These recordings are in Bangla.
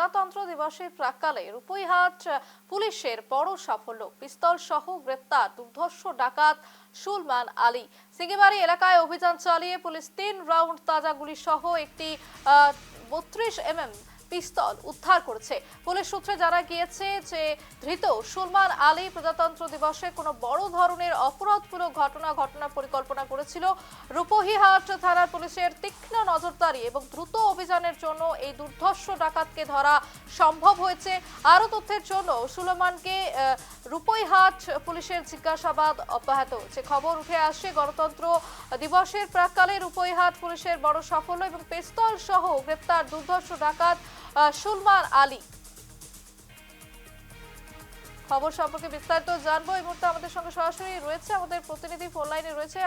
প্রজাতন্ত্র দিবসের প্রাক্কালে রূপইহাট পুলিশের বড় সাফল্য, পিস্তল সহ গ্রেপ্তার দুর্ধর্ষ ডাকাত সুলমান আলী। সিঙ্গিবাড়ি এলাকায় অভিযান চালিয়ে পুলিশ ৩ রাউন্ড তাজা গুলি সহ একটি 32mm পিস্তল উদ্ধার করেছে। পুলিশ সূত্রে জানা গিয়েছে যে ধৃত সুলমান আলী প্রজাতন্ত্র দিবসে কোনো বড় ধরনের অপরাধমূলক ঘটনার পরিকল্পনা করেছিল। রূপইহাট থানার পুলিশের তীক্ষ্ণ নজরদারি এবং দ্রুত অভিযানের জন্য এই দুর্ধর্ষ ডাকাতকে ধরা সম্ভব হয়েছে। আরও তথ্যের জন্য সুলেমানকে রূপইহাট পুলিশের জিজ্ঞাসাবাদ অব্যাহত হচ্ছে। খবর উঠে আসে গণতন্ত্র দিবসের প্রাক্কালে রূপইহাট পুলিশের বড় সাফল্য এবং পিস্তল সহ গ্রেপ্তার দুর্ধর্ষ ডাকাত সুলমান আলী। খবর সম্পর্কে বিস্তারিত জানবো। এই মুহূর্তে আমাদের সঙ্গে সরাসরি রয়েছে আমাদের প্রতিনিধি, ফোন লাইনে রয়েছে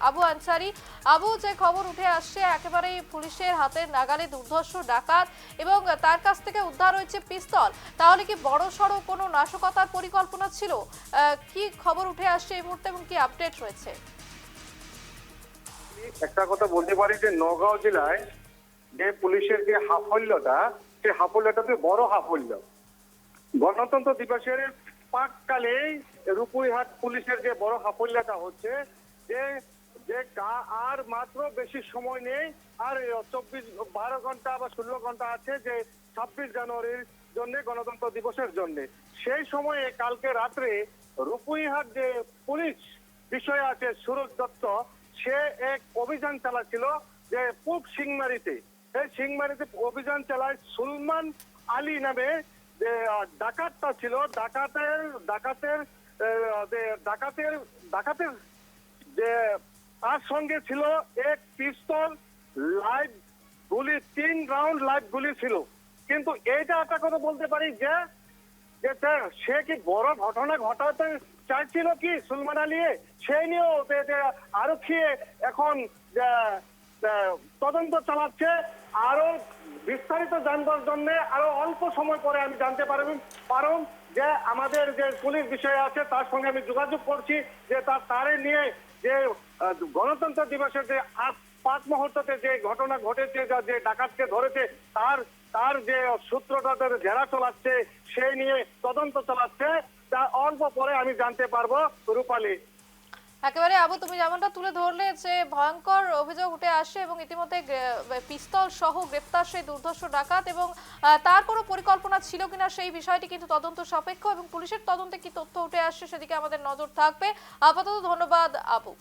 আবু আনসারি। আবু, যে খবর উঠে আসছে একেবারে পুলিশের হাতের নাগালে দুর্ধর্ষ ডাকাত এবং তার কাছ থেকে উদ্ধার হয়েছে পিস্তল, তাহলে কি বড় সড়ো কোনো নাশকতার পরিকল্পনা ছিল? কি খবর উঠে আসছে এই মুহূর্তে এবং কি আপডেট রয়েছে? একটা কথা বলতে পারি যে নওগাঁ জেলায় যে পুলিশের যে সাফল্যটা, সেই সাফল্যটা তো বড় সাফল্য। গণতন্ত্র দিবসের প্রাককালে রূপইহাট পুলিশের যে বড় সাফল্যটা হচ্ছে যে আর মাত্র বেশি সময় নেই, আর 12 ঘন্টা বা 16 ঘন্টা আছে যে 26 জানুয়ারির জন্য, গণতন্ত্র দিবসের জন্য। সেই সময়ে কালকে রাত্রে রূপইহাট যে পুলিশ বিষয় আছে সুরজ দত্ত, সে এক অভিযান চালাচ্ছিল যে পূব সিংমারিতে। এই সিংমারিতে অভিযান চালায় সুলমান আলী নামে যে ডাকাতটা ছিল। ডাকাতের যে তার সঙ্গে ছিল এক পিস্তল, লাইভ গুলি, 3 রাউন্ড লাইভ গুলি ছিল। কিন্তু এইটা একটা কথা বলতে পারি যে সে কি বড় ঘটনা ঘটাতে চাইছিল কি সুলমান আলী, সেই নিয়েও আরক্ষী এখন তদন্ত চালাচ্ছে। আরো বিস্তারিত জানবার জন্য আরো অল্প সময় পরে আমি জানতে পারব যে আমাদের যে পুলিশ বিষয় আছে তার সঙ্গে আমি যোগাযোগ করছি যে তারে নিয়ে যে গণতন্ত্র দিবসের যে পাঁচ মুহূর্ততে যে ঘটনা ঘটেছে, যে ডাকাতকে ধরেছে, তার যে সূত্রটা জেরা চালাচ্ছে, সেই নিয়ে তদন্ত চালাচ্ছে। তা অল্প পরে আমি জানতে পারবো রূপালী। একেবারে আবু, তুমি যেমনটা তুলে ধরলে যে ভয়ঙ্কর অভিযোগ উঠে আসে এবং ইতিমধ্যে পিস্তল সহ গ্রেপ্তার সেই দুর্ধর্ষ ডাকাত এবং তার কোনো পরিকল্পনা ছিল কিনা সেই বিষয়টি কিন্তু তদন্ত সাপেক্ষ এবং পুলিশের তদন্তে কি তথ্য উঠে আসছে সেদিকে আমাদের নজর থাকবে। আপাতত ধন্যবাদ আবু।